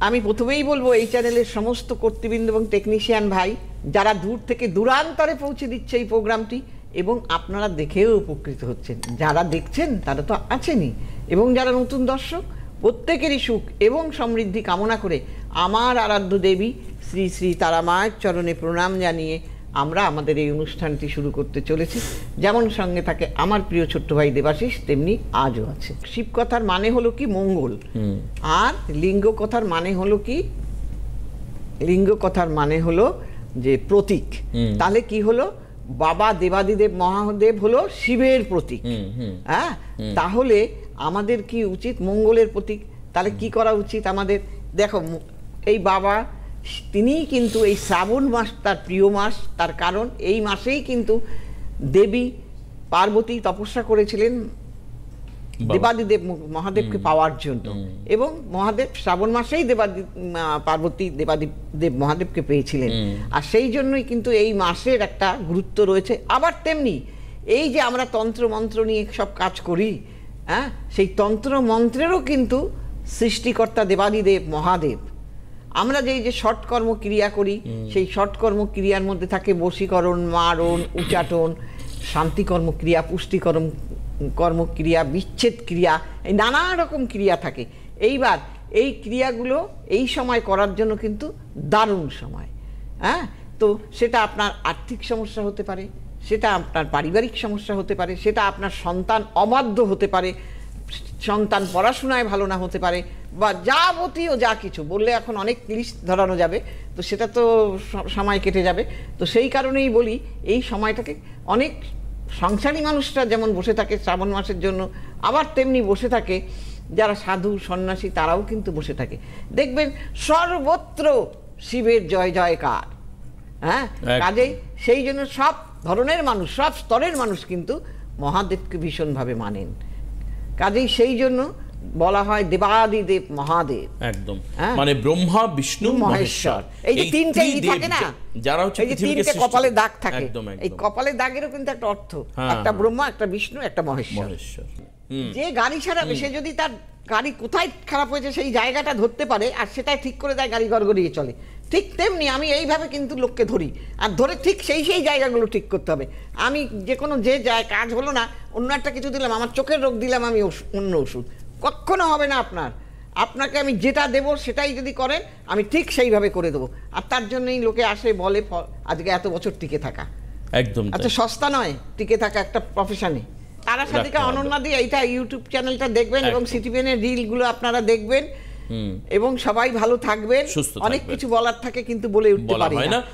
আমি প্রথমেই বলবো এই চ্যানেলের সমস্ত কর্তৃবৃন্দ এবং টেকনিশিয়ান ভাই যারা দূর থেকে দূরান্তরে পৌঁছে দিচ্ছে এই প্রোগ্রামটি, এবং আপনারা দেখেও উপকৃত হচ্ছেন, যারা দেখছেন তারা তো আছেনই, এবং যারা নতুন দর্শক প্রত্যেকেরই সুখ এবং সমৃদ্ধি কামনা করে আমার আরাধ্য দেবী শ্রী শ্রী তারা মায়ের চরণে প্রণাম জানিয়ে আমরা আমাদের এই অনুষ্ঠানটি শুরু করতে চলেছি। যেমন সঙ্গে থাকে আমার প্রিয় ছোট্ট ভাই দেবাশিস, তেমনি আজও আছে। শিব কথার মানে হলো কি মঙ্গল, আর লিঙ্গ কথার মানে হলো কি, লিঙ্গ কথার মানে হলো যে প্রতীক। তাহলে কি হলো, বাবা দেবাদিদেব মহাদেব হলো শিবের প্রতীক। হ্যাঁ, তাহলে আমাদের কি উচিত, মঙ্গলের প্রতীক, তাহলে কি করা উচিত আমাদের? দেখো, এই বাবা তিনিই কিন্তু এই শ্রাবণ মাস তার প্রিয় মাস, তার কারণ এই মাসেই কিন্তু দেবী পার্বতী তপস্যা করেছিলেন দেবাদিদেব মহাদেবকে পাওয়ার জন্য, এবং মহাদেব শ্রাবণ মাসেই পার্বতী দেবাদিদেব মহাদেবকে পেয়েছিলেন। আর সেই জন্যই কিন্তু এই মাসের একটা গুরুত্ব রয়েছে। আবার তেমনি এই যে আমরা তন্ত্র মন্ত্র নিয়ে সব কাজ করি, হ্যাঁ, সেই তন্ত্র মন্ত্রেরও কিন্তু সৃষ্টিকর্তা দেবাদিদেব মহাদেব। আমরা যে ষটকর্ম ক্রিয়া করি, সেই ষটকর্ম ক্রিয়ার মধ্যে থাকে বশীকরণ, মারণ, উচ্চাটন, শান্তিকর্ম ক্রিয়া, পুষ্টিকর্ম কর্মক্রিয়া, বিচ্ছেদ ক্রিয়া, এই নানা রকম ক্রিয়া থাকে। এইবার এই ক্রিয়াগুলো এই সময় করার জন্য কিন্তু দারুণ সময়। হ্যাঁ, তো সেটা আপনার আর্থিক সমস্যা হতে পারে, সেটা আপনার পারিবারিক সমস্যা হতে পারে, সেটা আপনার সন্তান অবাধ্য হতে পারে, সন্তান পড়াশোনায় ভালো না হতে পারে, বা যাবতীয় যা কিছু বললে এখন অনেক লিস্ট ধরানো যাবে, তো সেটা তো সময় কেটে যাবে। তো সেই কারণেই বলি, এই সময়টাকে অনেক সংসারী মানুষরা যেমন বসে থাকে শ্রাবণ মাসের জন্য, আবার তেমনি বসে থাকে যারা সাধু সন্ন্যাসী, তারাও কিন্তু বসে থাকে। দেখবেন সর্বত্র শিবের জয় জয়কার। হ্যাঁ, কাজেই সেই জন্য সব ধরনের মানুষ, সব স্তরের মানুষ কিন্তু মহাদেবকে ভীষণভাবে মানেন। কাজেই সেই জন্য বলা হয় দেবাদিদেব মহাদেব। একদম, মানে ব্রহ্মা বিষ্ণু মহেশ্বর, এই যে তিনটে থাকে না, যারা হচ্ছে তিনটে কপালে দাগ থাকে, এই কপালে দাগেরও কিন্তু একটা অর্থ, একটা ব্রহ্মা, একটা বিষ্ণু, একটা মহেশ্বর। যে গাড়ি ছাড়াবে সে যদি তার গাড়ি কোথায় খারাপ হয়েছে সেই জায়গাটা ধরতে পারে আর সেটাই ঠিক করে দেয়, গাড়ি গড়গড়িয়ে চলে। ঠিক তেমনি আমি এইভাবে কিন্তু লোককে ধরি, আর ধরে ঠিক সেই জায়গাগুলো ঠিক করতে হবে। আমি যে কোনো কাজ হলো না, অন্য একটা কিছু দিলাম, আমার চোখের রোগ দিলাম আমি অন্য ওষুধ, কখনো হবে না। আপনাকে আমি যেটা দেবো সেটাই যদি করেন, আমি ঠিক সেইভাবে করে দেবো। আর তার জন্যই লোকে আসে বলে আজকে এত বছর টিকে থাকা একদম আচ্ছা সস্তা নয়, টিকে থাকা একটা প্রফেশনে। তারা সাথিকা অনন্যাদি এইটা ইউটিউব চ্যানেলটা দেখবেন এবং সিটিভিএনের রিলগুলো আপনারা দেখবেন, এবং সবাই ভালো থাকবেন। অনেক কিছু বলার থাকে কিন্তু বলে উঠতে পারি না।